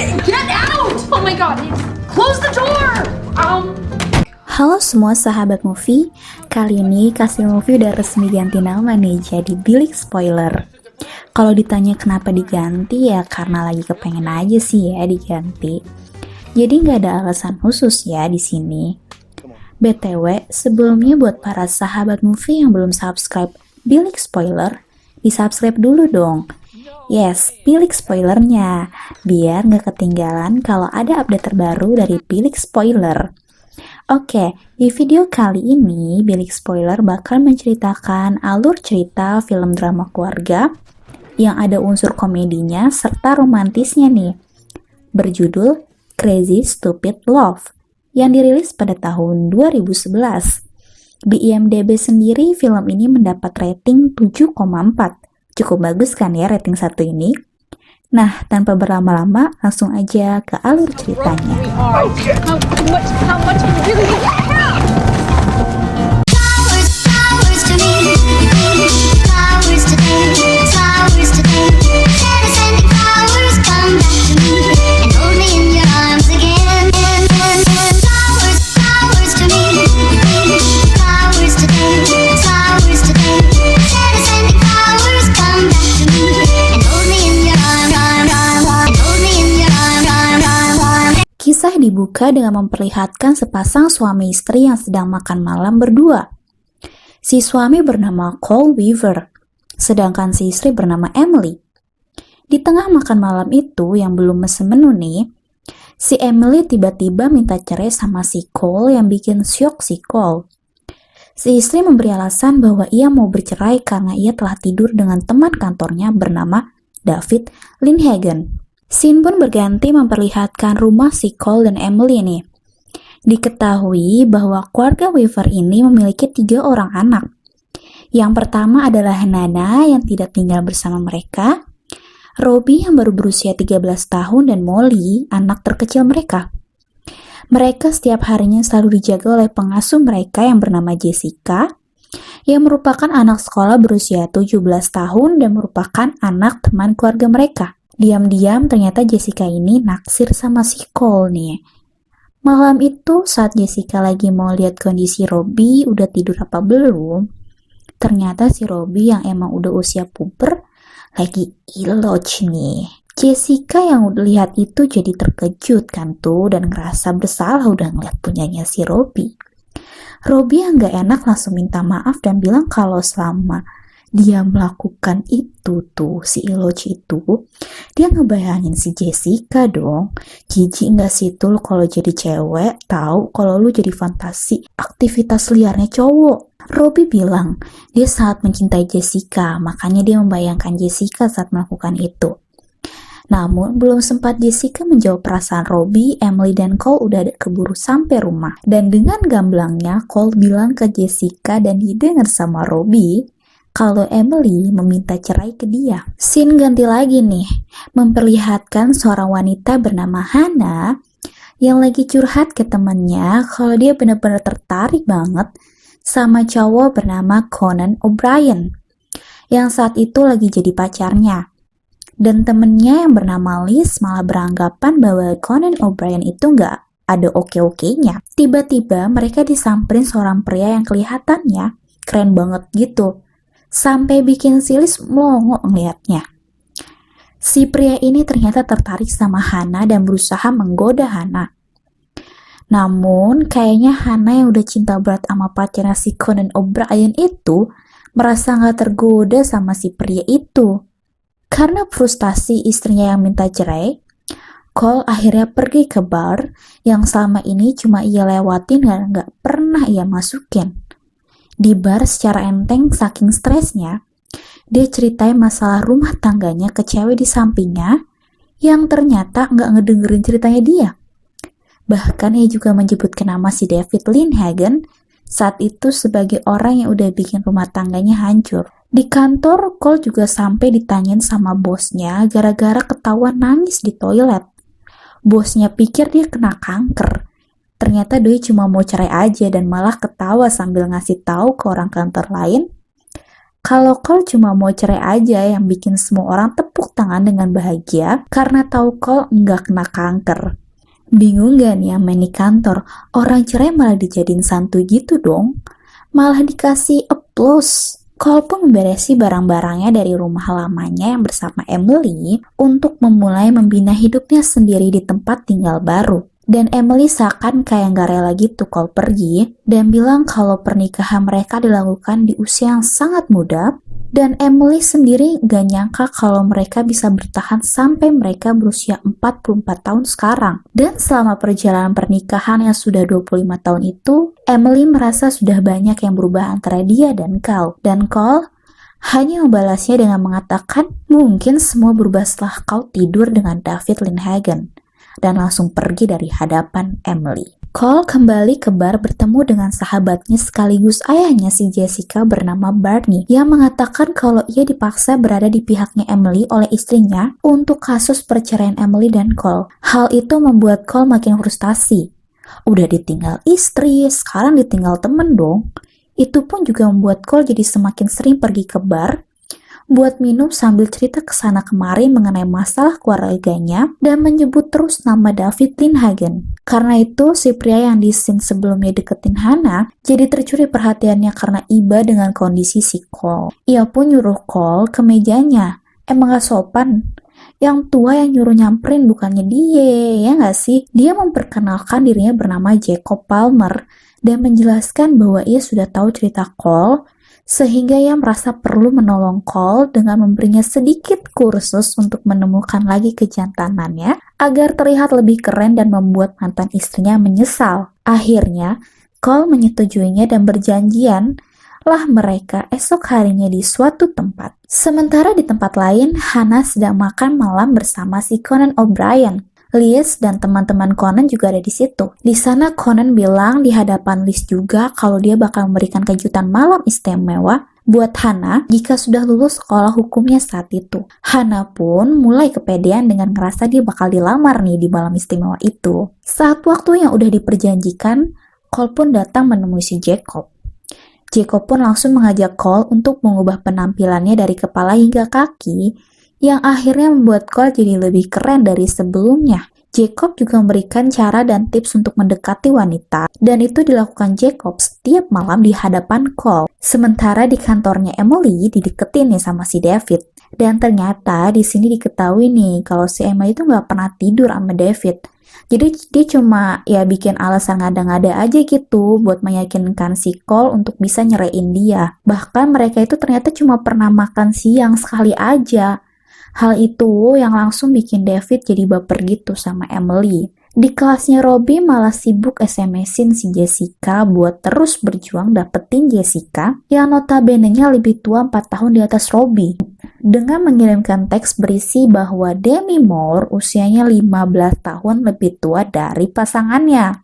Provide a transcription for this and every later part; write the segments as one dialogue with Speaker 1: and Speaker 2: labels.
Speaker 1: Get out! Oh my god, close the door!
Speaker 2: Halo semua sahabat movie, kali ini Kasih Movie udah resmi ganti nama nih jadi Bilik Spoiler. Kalau ditanya kenapa diganti ya karena lagi kepengen aja sih ya diganti. Jadi nggak ada alasan khusus ya di sini. BTW, sebelumnya buat para sahabat movie yang belum subscribe Bilik Spoiler, di-subscribe dulu dong. Yes, Bilik Spoilernya, biar nggak ketinggalan kalau ada update terbaru dari Bilik Spoiler. Oke, di video kali ini Bilik Spoiler bakal menceritakan alur cerita film drama keluarga yang ada unsur komedinya serta romantisnya nih. Berjudul Crazy Stupid Love yang dirilis pada tahun 2011. Di IMDb sendiri film ini mendapat rating 7,4. Cukup bagus kan ya rating satu ini? Nah, tanpa berlama-lama, langsung aja ke alur ceritanya.
Speaker 1: How much really?
Speaker 3: Flowers to me, flowers today, flowers today. Instead of sending flowers, come back to me and hold me in your arms again. Flowers to me, flowers today, flowers today. Instead of sending flowers, come back to me and hold me in your arms, and hold me in your arms.
Speaker 2: Kisah dibuka dengan memperlihatkan sepasang suami istri yang sedang makan malam berdua. Si suami bernama Cole Weaver, sedangkan si istri bernama Emily. Di tengah makan malam itu yang belum mesen menu nih, si Emily tiba-tiba minta cerai sama si Cole yang bikin syok si Cole. Si istri memberi alasan bahwa ia mau bercerai karena ia telah tidur dengan teman kantornya bernama David Lindhagen. Scene pun berganti memperlihatkan rumah si Cole dan Emily nih. Diketahui bahwa keluarga Weaver ini memiliki 3 orang anak. Yang pertama adalah Nana yang tidak tinggal bersama mereka, Robbie yang baru berusia 13 tahun, dan Molly, anak terkecil mereka. Mereka setiap harinya selalu dijaga oleh pengasuh mereka yang bernama Jessica, yang merupakan anak sekolah berusia 17 tahun dan merupakan anak teman keluarga mereka. Diam-diam ternyata Jessica ini naksir sama si Cole nih. Malam itu saat Jessica lagi mau lihat kondisi Robbie udah tidur apa belum, ternyata si Robbie yang emang udah usia puber lagi iloj nih. Jessica yang udah lihat itu jadi terkejut kan tuh dan ngerasa bersalah udah ngeliat punyanya si Robbie. Robbie yang gak enak langsung minta maaf dan bilang kalau selama dia melakukan itu tuh, si iloj itu, dia ngebayangin si Jessica dong. Jijik gak sih tuh kalau jadi cewek, tahu kalau lu jadi fantasi aktivitas liarnya cowok. Robbie bilang dia sangat mencintai Jessica, makanya dia membayangkan Jessica saat melakukan itu. Namun, belum sempat Jessica menjawab perasaan Robbie, Emily dan Cole udah keburu sampai rumah. Dan dengan gamblangnya, Cole bilang ke Jessica dan didengar sama Robbie kalau Emily meminta cerai ke dia. Scene ganti lagi nih, memperlihatkan seorang wanita bernama Hannah yang lagi curhat ke temannya kalau dia benar-benar tertarik banget sama cowok bernama Conan O'Brien yang saat itu lagi jadi pacarnya. Dan temennya yang bernama Liz malah beranggapan bahwa Conan O'Brien itu nggak ada oke-okenya. Tiba-tiba mereka disamperin seorang pria yang kelihatannya keren banget gitu. Sampai bikin si Liz melongo ngeliatnya. Si pria ini ternyata tertarik sama Hannah dan berusaha menggoda Hannah. Namun kayaknya Hannah yang udah cinta berat sama pacarnya si Conan O'Brien itu merasa gak tergoda sama si pria itu. Karena frustasi istrinya yang minta cerai, Cole akhirnya pergi ke bar yang selama ini cuma ia lewatin dan gak pernah ia masukin. Di bar secara enteng saking stresnya, dia ceritain masalah rumah tangganya ke cewek di sampingnya yang ternyata nggak ngedengerin ceritanya dia. Bahkan ia juga menyebutkan nama si David Lindhagen saat itu sebagai orang yang udah bikin rumah tangganya hancur. Di kantor, Cole juga sampai ditanyain sama bosnya gara-gara ketahuan nangis di toilet. Bosnya pikir dia kena kanker. Ternyata doi cuma mau cerai aja dan malah ketawa sambil ngasih tahu ke orang kantor lain kalau Cole cuma mau cerai aja yang bikin semua orang tepuk tangan dengan bahagia karena tahu Cole nggak kena kanker. Bingung gak nih yang main di kantor, orang cerai malah dijadiin santuy gitu dong, malah dikasih applause. Cole pun memberesi barang-barangnya dari rumah lamanya yang bersama Emily untuk memulai membina hidupnya sendiri di tempat tinggal baru. Dan Emily seakan kayak gak rela gitu Cole pergi dan bilang kalau pernikahan mereka dilakukan di usia yang sangat muda. Dan Emily sendiri gak nyangka kalau mereka bisa bertahan sampai mereka berusia 44 tahun sekarang. Dan selama perjalanan pernikahan yang sudah 25 tahun itu, Emily merasa sudah banyak yang berubah antara dia dan Cole. Dan Cole hanya membalasnya dengan mengatakan, mungkin semua berubah setelah kau tidur dengan David Lindhagen. Dan langsung pergi dari hadapan Emily. Cole kembali ke bar bertemu dengan sahabatnya sekaligus ayahnya si Jessica bernama Barney yang mengatakan kalau ia dipaksa berada di pihaknya Emily oleh istrinya untuk kasus perceraian Emily dan Cole. Hal itu membuat Cole makin frustasi. Udah ditinggal istri, sekarang ditinggal temen dong. Itu pun juga membuat Cole jadi semakin sering pergi ke bar buat minum sambil cerita kesana kemari mengenai masalah keluarganya dan menyebut terus nama David Lindhagen. Karena itu, si pria yang di scene sebelumnya deketin Hannah jadi tercuri perhatiannya karena iba dengan kondisi si Cole. Ia pun nyuruh Cole ke mejanya. Emang gak sopan? Yang tua yang nyuruh nyamperin bukannya dia, ya gak sih? Dia memperkenalkan dirinya bernama Jacob Palmer dan menjelaskan bahwa ia sudah tahu cerita Cole, sehingga ia merasa perlu menolong Cole dengan memberinya sedikit kursus untuk menemukan lagi kejantanannya agar terlihat lebih keren dan membuat mantan istrinya menyesal. Akhirnya, Cole menyetujuinya dan berjanjian lah mereka esok harinya di suatu tempat. Sementara di tempat lain, Hannah sedang makan malam bersama si Conan O'Brien. Liz dan teman-teman Conan juga ada di situ. Di sana Conan bilang di hadapan Liz juga kalau dia bakal memberikan kejutan malam istimewa buat Hannah jika sudah lulus sekolah hukumnya saat itu. Hannah pun mulai kepedean dengan ngerasa dia bakal dilamar nih di malam istimewa itu. Saat waktu yang udah diperjanjikan, Cole pun datang menemui si Jacob. Jacob pun langsung mengajak Cole untuk mengubah penampilannya dari kepala hingga kaki, yang akhirnya membuat Cole jadi lebih keren dari sebelumnya. Jacob juga memberikan cara dan tips untuk mendekati wanita, dan itu dilakukan Jacob setiap malam di hadapan Cole. Sementara di kantornya Emily dideketin nih sama si David. Dan ternyata di sini diketahui nih kalau si Emily itu nggak pernah tidur sama David. Jadi dia cuma ya bikin alasan ngada-ngada aja gitu buat meyakinkan si Cole untuk bisa nyerain dia. Bahkan mereka itu ternyata cuma pernah makan siang sekali aja. Hal itu yang langsung bikin David jadi baper gitu sama Emily. Di kelasnya Robbie malah sibuk SMS-in si Jessica buat terus berjuang dapetin Jessica yang notabene-nya lebih tua 4 tahun di atas Robbie. Dengan mengirimkan teks berisi bahwa Demi Moore usianya 15 tahun lebih tua dari pasangannya.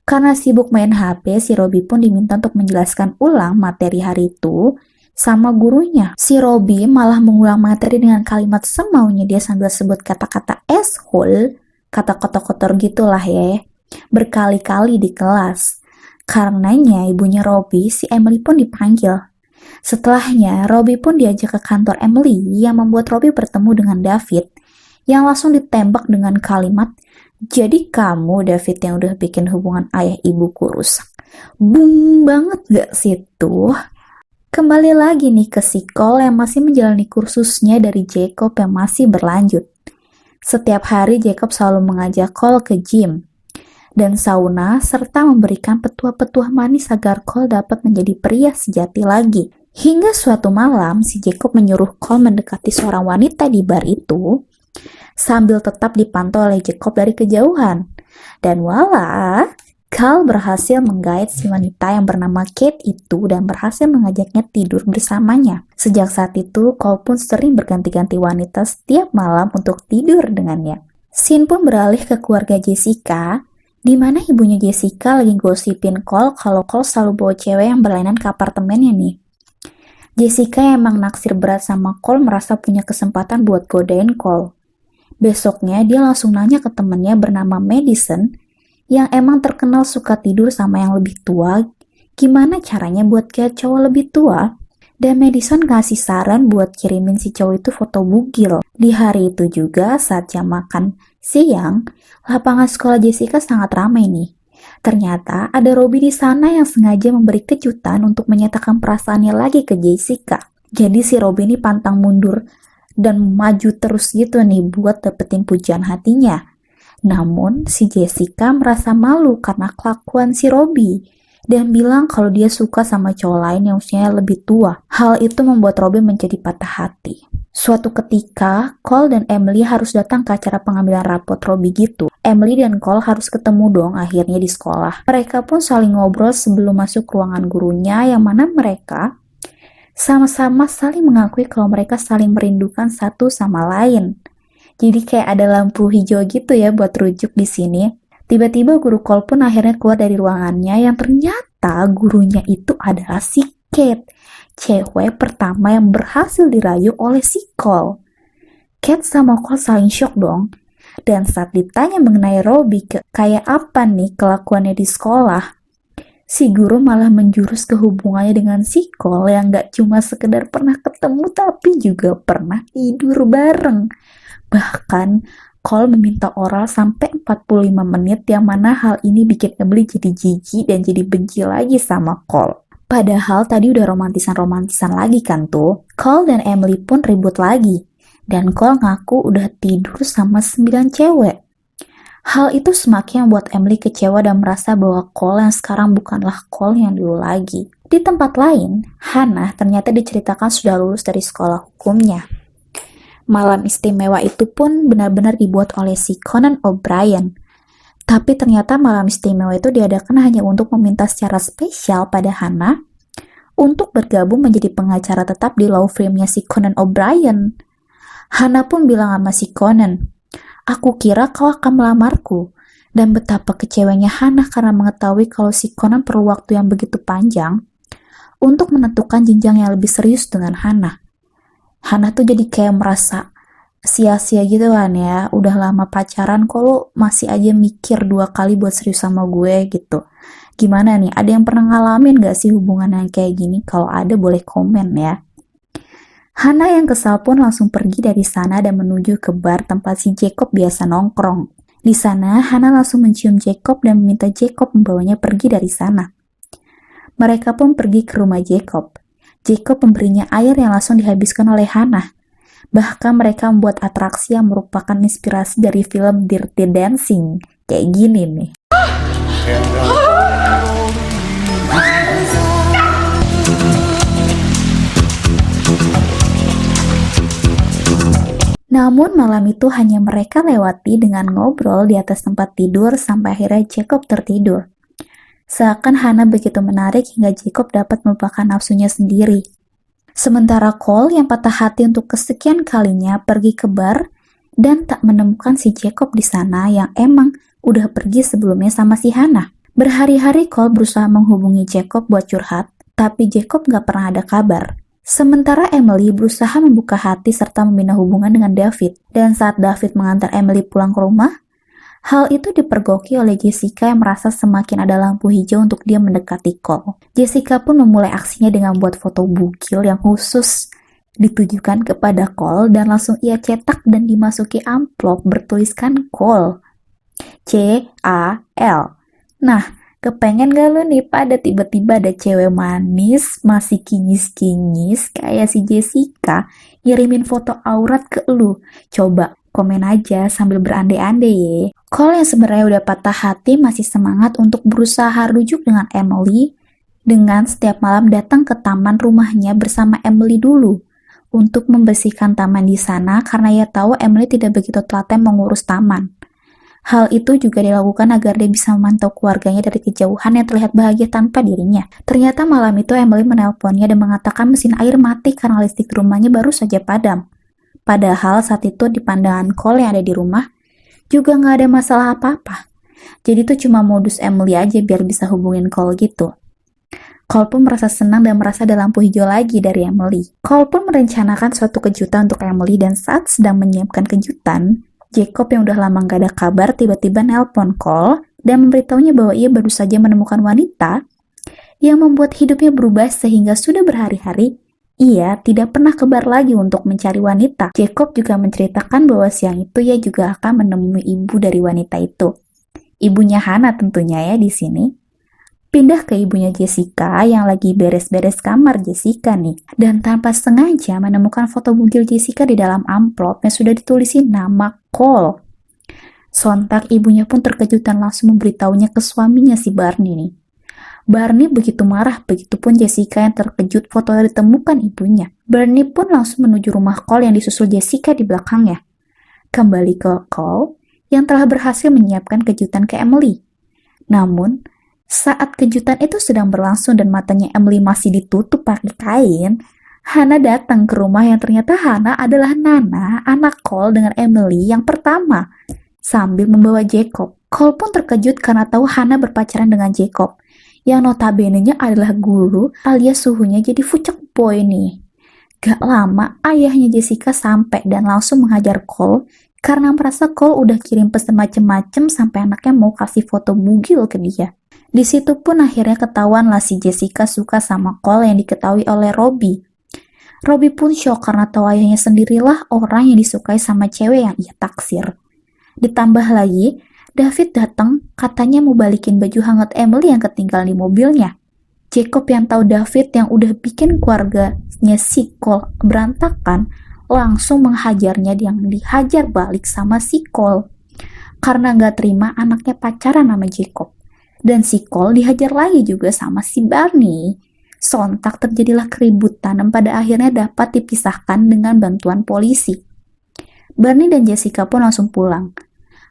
Speaker 2: Karena sibuk main HP, si Robbie pun diminta untuk menjelaskan ulang materi hari itu sama gurunya. Si Robbie malah mengulang materi dengan kalimat semaunya dia sambil sebut kata-kata asshole, kata kotor-kotor gitulah ya, berkali-kali di kelas. Karenanya ibunya Robbie, si Emily pun dipanggil. Setelahnya, Robbie pun diajak ke kantor Emily yang membuat Robbie bertemu dengan David yang langsung ditembak dengan kalimat, jadi kamu David yang udah bikin hubungan ayah ibuku rusak. Boom banget gak sih tuh? Kembali lagi nih ke si Cole yang masih menjalani kursusnya dari Jacob yang masih berlanjut. Setiap hari Jacob selalu mengajak Cole ke gym dan sauna serta memberikan petua-petua manis agar Cole dapat menjadi pria sejati lagi. Hingga suatu malam si Jacob menyuruh Cole mendekati seorang wanita di bar itu sambil tetap dipantau oleh Jacob dari kejauhan. Dan walah, Cole berhasil menggait si wanita yang bernama Kate itu dan berhasil mengajaknya tidur bersamanya. Sejak saat itu, Cole pun sering berganti-ganti wanita setiap malam untuk tidur dengannya. Scene pun beralih ke keluarga Jessica, di mana ibunya Jessica lagi gosipin Cole kalau Cole selalu bawa cewek yang berlainan ke apartemennya nih. Jessica yang emang naksir berat sama Cole merasa punya kesempatan buat godain Cole. Besoknya dia langsung nanya ke temennya bernama Madison, yang emang terkenal suka tidur sama yang lebih tua, gimana caranya buat kayak cowok lebih tua? Dan Madison ngasih saran buat kirimin si cowok itu foto bugil. Di hari itu juga saat jam makan siang, lapangan sekolah Jessica sangat ramai nih. Ternyata ada Robbie di sana yang sengaja memberi kejutan untuk menyatakan perasaannya lagi ke Jessica. Jadi si Robbie ini pantang mundur dan maju terus gitu nih buat dapetin pujian hatinya. Namun si Jessica merasa malu karena kelakuan si Robbie dan bilang kalau dia suka sama cowok lain yang usianya lebih tua. Hal itu membuat Robbie menjadi patah hati. Suatu ketika, Cole dan Emily harus datang ke acara pengambilan rapot Robbie gitu. Emily dan Cole harus ketemu dong akhirnya di sekolah. Mereka pun saling ngobrol sebelum masuk ruangan gurunya yang mana mereka sama-sama saling mengakui kalau mereka saling merindukan satu sama lain. Jadi kayak ada lampu hijau gitu ya buat rujuk di sini. Tiba-tiba guru Cole pun akhirnya keluar dari ruangannya yang ternyata gurunya itu adalah si Kate, cewek pertama yang berhasil dirayu oleh si Cole. Kate sama Cole saling shock dong. Dan saat ditanya mengenai Robbie kayak apa nih kelakuannya di sekolah, si guru malah menjurus ke hubungannya dengan si Cole yang gak cuma sekedar pernah ketemu tapi juga pernah tidur bareng. Bahkan Cole meminta oral sampai 45 menit yang mana hal ini bikin Emily jadi jijik dan jadi benci lagi sama Cole. Padahal tadi udah romantisan-romantisan lagi kan tuh. Cole dan Emily pun ribut lagi. Dan Cole ngaku udah tidur sama 9 cewek. Hal itu semakin membuat Emily kecewa dan merasa bahwa Cole yang sekarang bukanlah Cole yang dulu lagi. Di tempat lain, Hannah ternyata diceritakan sudah lulus dari sekolah hukumnya. Malam istimewa itu pun benar-benar dibuat oleh si Conan O'Brien. Tapi ternyata malam istimewa itu diadakan hanya untuk meminta secara spesial pada Hannah untuk bergabung menjadi pengacara tetap di law firm-nya si Conan O'Brien. Hannah pun bilang sama si Conan, "Aku kira kau akan melamarku." Dan betapa kecewanya Hannah karena mengetahui kalau si Conan perlu waktu yang begitu panjang untuk menentukan jenjang yang lebih serius dengan Hannah. Hannah tuh jadi kayak merasa sia-sia gitu kan ya, udah lama pacaran kok lo masih aja mikir 2 kali buat serius sama gue gitu. Gimana nih, ada yang pernah ngalamin gak sih hubungan yang kayak gini? Kalau ada boleh komen ya. Hannah yang kesal pun langsung pergi dari sana dan menuju ke bar tempat si Jacob biasa nongkrong. Di sana, Hannah langsung mencium Jacob dan meminta Jacob membawanya pergi dari sana. Mereka pun pergi ke rumah Jacob. Jacob memberinya air yang langsung dihabiskan oleh Hannah. Bahkan mereka membuat atraksi yang merupakan inspirasi dari film Dirty Dancing. Kayak gini nih. Namun malam itu hanya mereka lewati dengan ngobrol di atas tempat tidur sampai akhirnya Jacob tertidur. Seakan Hannah begitu menarik hingga Jacob dapat melupakan nafsunya sendiri. Sementara Cole yang patah hati untuk kesekian kalinya pergi ke bar dan tak menemukan si Jacob di sana yang emang udah pergi sebelumnya sama si Hannah. Berhari-hari Cole berusaha menghubungi Jacob buat curhat, tapi Jacob gak pernah ada kabar. Sementara Emily berusaha membuka hati serta membina hubungan dengan David. Dan saat David mengantar Emily pulang ke rumah, hal itu dipergoki oleh Jessica yang merasa semakin ada lampu hijau untuk dia mendekati Cole. Jessica pun memulai aksinya dengan buat foto bugil yang khusus ditujukan kepada Cole dan langsung ia cetak dan dimasuki amplop bertuliskan Cole. C-A-L. Nah, kepengen gak lu nih pada tiba-tiba ada cewek manis masih kinyis-kinyis kayak si Jessica ngirimin foto aurat ke lu? Coba komen aja sambil berandai-andai ya. Cole yang sebenarnya udah patah hati masih semangat untuk berusaha rujuk dengan Emily dengan setiap malam datang ke taman rumahnya bersama Emily dulu untuk membersihkan taman di sana karena ia tahu Emily tidak begitu telaten mengurus taman. Hal itu juga dilakukan agar dia bisa memantau keluarganya dari kejauhan yang terlihat bahagia tanpa dirinya. Ternyata malam itu Emily menelponnya dan mengatakan mesin air mati karena listrik di rumahnya baru saja padam. Padahal saat itu di pandangan Cole yang ada di rumah juga nggak ada masalah apa-apa. Jadi itu cuma modus Emily aja biar bisa hubungin Cole gitu. Cole pun merasa senang dan merasa ada lampu hijau lagi dari Emily. Cole pun merencanakan suatu kejutan untuk Emily dan saat sedang menyiapkan kejutan, Jacob yang udah lama gak ada kabar tiba-tiba nelpon Cole dan memberitahunya bahwa ia baru saja menemukan wanita yang membuat hidupnya berubah sehingga sudah berhari-hari Ia tidak pernah keluar lagi untuk mencari wanita. Jacob juga menceritakan bahwa siang itu ia juga akan menemui ibu dari wanita itu. Ibunya Hannah tentunya ya di sini. Pindah ke ibunya Jessica yang lagi beres-beres kamar Jessica nih. Dan tanpa sengaja menemukan foto bugil Jessica di dalam amplop yang sudah ditulisin nama Cole. Sontak ibunya pun terkejut dan langsung memberitahunya ke suaminya si Barney nih. Barney begitu marah, begitupun Jessica yang terkejut foto yang ditemukan ibunya. Barney pun langsung menuju rumah Cole yang disusul Jessica di belakangnya. Kembali ke Cole yang telah berhasil menyiapkan kejutan ke Emily. Namun, saat kejutan itu sedang berlangsung dan matanya Emily masih ditutup pakai kain, Hannah datang ke rumah yang ternyata Hannah adalah Nana, anak Cole dengan Emily yang pertama, sambil membawa Jacob. Cole pun terkejut karena tahu Hannah berpacaran dengan Jacob, yang notabene-nya adalah guru alias suhunya jadi fucek boy nih. Gak lama ayahnya Jessica sampai dan langsung menghajar Cole karena merasa Cole udah kirim pesan macem-macem sampai anaknya mau kasih foto bugil ke dia. Di situ pun akhirnya ketahuan lah si Jessica suka sama Cole yang diketahui oleh Robbie. Robbie pun shock karena tahu ayahnya sendirilah orang yang disukai sama cewek yang ia taksir. Ditambah lagi, David datang, katanya mau balikin baju hangat Emily yang ketinggalan di mobilnya. Jacob yang tahu David yang udah bikin keluarganya si Cole berantakan, langsung menghajarnya yang dihajar balik sama si Cole. Karena nggak terima anaknya pacaran sama Jacob. Dan si Cole dihajar lagi juga sama si Barney. Sontak terjadilah keributan dan pada akhirnya dapat dipisahkan dengan bantuan polisi. Barney dan Jessica pun langsung pulang.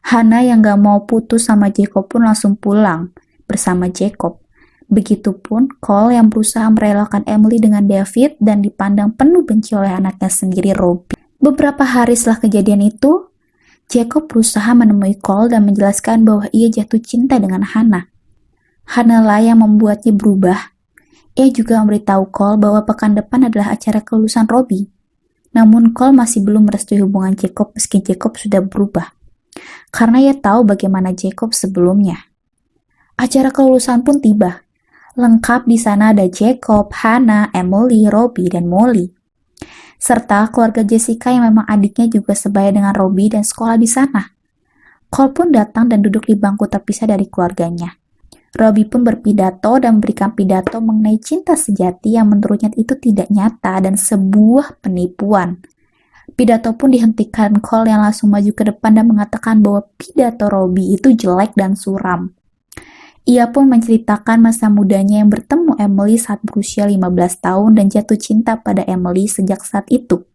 Speaker 2: Hannah yang gak mau putus sama Jacob pun langsung pulang bersama Jacob. Begitupun Cole yang berusaha merelakan Emily dengan David dan dipandang penuh benci oleh anaknya sendiri Robbie. Beberapa hari setelah kejadian itu, Jacob berusaha menemui Cole dan menjelaskan bahwa ia jatuh cinta dengan Hannah. Hannah lah yang membuatnya berubah. Ia juga memberitahu Cole bahwa pekan depan adalah acara kelulusan Robbie. Namun Cole masih belum merestui hubungan Jacob meski Jacob sudah berubah. Karena ia tahu bagaimana Jacob sebelumnya. Acara kelulusan pun tiba. Lengkap di sana ada Jacob, Hannah, Emily, Robbie, dan Molly. Serta keluarga Jessica yang memang adiknya juga sebaya dengan Robbie dan sekolah di sana. Cole pun datang dan duduk di bangku terpisah dari keluarganya. Robbie pun berpidato dan memberikan pidato mengenai cinta sejati yang menurutnya itu tidak nyata dan sebuah penipuan. Pidato pun dihentikan Cole yang langsung maju ke depan dan mengatakan bahwa pidato Robbie itu jelek dan suram. Ia pun menceritakan masa mudanya yang bertemu Emily saat berusia 15 tahun dan jatuh cinta pada Emily sejak saat itu.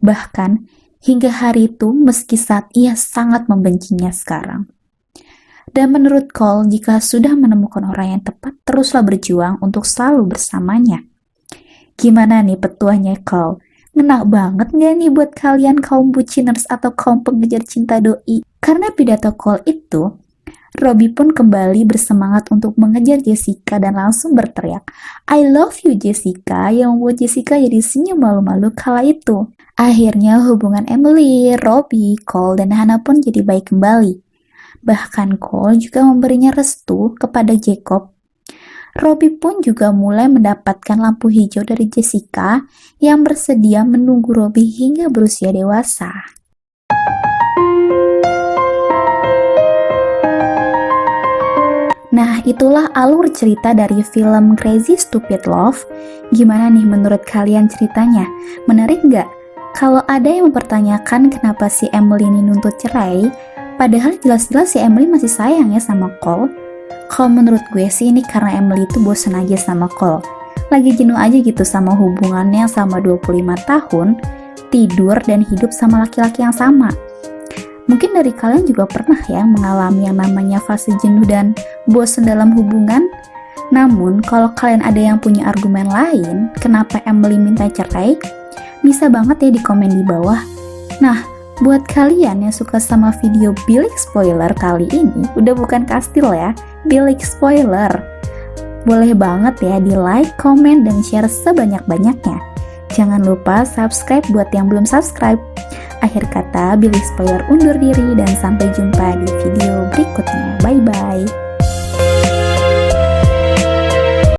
Speaker 2: Bahkan, hingga hari itu meski saat ia sangat membencinya sekarang. Dan menurut Cole, jika sudah menemukan orang yang tepat, teruslah berjuang untuk selalu bersamanya. Gimana nih petuahnya Cole? Ngena banget gak nih buat kalian kaum buciners atau kaum pengejar cinta doi? Karena pidato Cole itu, Robbie pun kembali bersemangat untuk mengejar Jessica dan langsung berteriak, "I love you Jessica," yang membuat Jessica jadi senyum malu-malu kala itu. Akhirnya hubungan Emily, Robbie, Cole, dan Hannah pun jadi baik kembali. Bahkan Cole juga memberinya restu kepada Jacob. Robbie pun juga mulai mendapatkan lampu hijau dari Jessica yang bersedia menunggu Robbie hingga berusia dewasa. Nah, itulah alur cerita dari film Crazy Stupid Love. Gimana nih menurut kalian ceritanya? Menarik nggak? Kalau ada yang mempertanyakan kenapa si Emily ini nuntut cerai, padahal jelas-jelas si Emily masih sayang ya sama Cole. Kalau menurut gue sih ini karena Emily itu bosan aja sama Cole. Lagi jenuh aja gitu sama hubungannya sama 25 tahun, tidur dan hidup sama laki-laki yang sama. Mungkin dari kalian juga pernah ya mengalami yang namanya fase jenuh dan bosan dalam hubungan. Namun kalau kalian ada yang punya argumen lain kenapa Emily minta cerai, bisa banget ya di komen di bawah. Nah, buat kalian yang suka sama video bilik spoiler kali ini, udah bukan kastil ya, bilik spoiler. Boleh banget ya di like, komen, dan share sebanyak-banyaknya. Jangan lupa subscribe buat yang belum subscribe. Akhir kata, bilik spoiler undur diri dan sampai jumpa di video berikutnya. Bye-bye.